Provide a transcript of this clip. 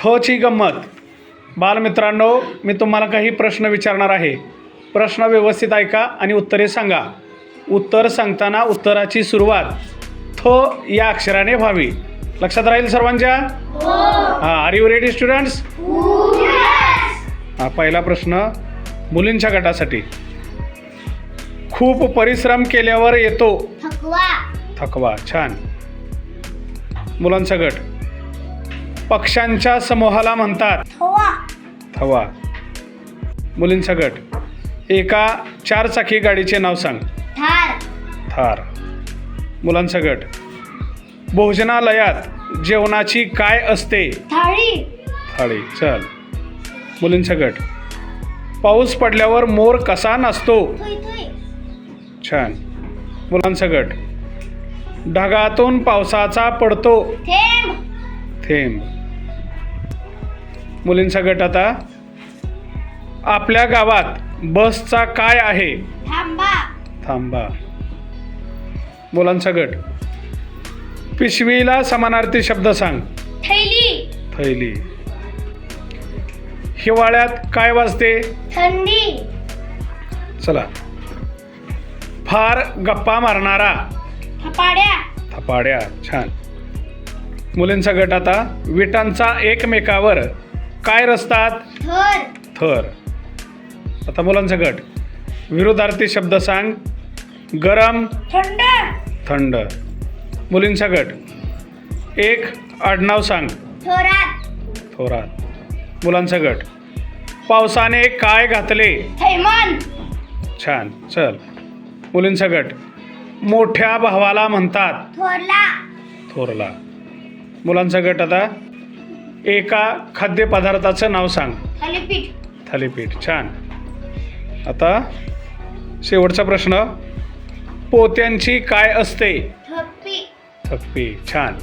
ची गंमत. बालमित्रांनो, मी तुम्हाला काही प्रश्न विचारणार आहे. प्रश्न व्यवस्थित ऐका आणि उत्तरे सांगा. उत्तर सांगताना उत्तराची सुरुवात थ या अक्षराने व्हावी. लक्षात राहील सर्वांच्या? Are you ready students? पहिला प्रश्न मुलींच्या गटासाठी. खूप परिश्रम केल्यावर येतो थकवा. छान. मुलांचा गट. पक्ष्यांच्या समूहाला म्हणतात थवा. मुलींचा गट. एका 4 चाकी गाडीचे नाव सांग. थार. मुलांचा गट. भोजनालयात जेवणाची काय असते? थाळी. चल. मुलींचा गट. पाऊस पडल्यावर मोर कसा नाचतो? छान. मुलांचा गट. ढगातून पावसाचा पडतो थेंब. मुलींचा गट. आता आपल्या गावात बसचा काय आहे? थांबा. मुलांचा गट. पिशवीला समानार्थी शब्द सांग. थैली. हिवाळ्यात काय वाजते? थंडी. चला. फार गप्पा मारणारा? थपाड्या. छान. मुलींचा गट. आता विटांचा एकमेकावर काय रचतात? थर. आता मुलांचा गट. विरुद्धार्थी शब्द सांग. गरम, थंड. मुलींचा गट. एक आडनाव सांग. थोरात. मुलांचा गट. पावसाने काय घातले? छान. चल. मुलींचा गट. मोठ्या भावाला म्हणतात थोरला. मुलांचा गट. आता एका खाद्यपदार्थाचं नाव सांग. थालीपीठ. छान. आता शेवटचा प्रश्न. पोत्यांची काय असते? थप्पी. छान.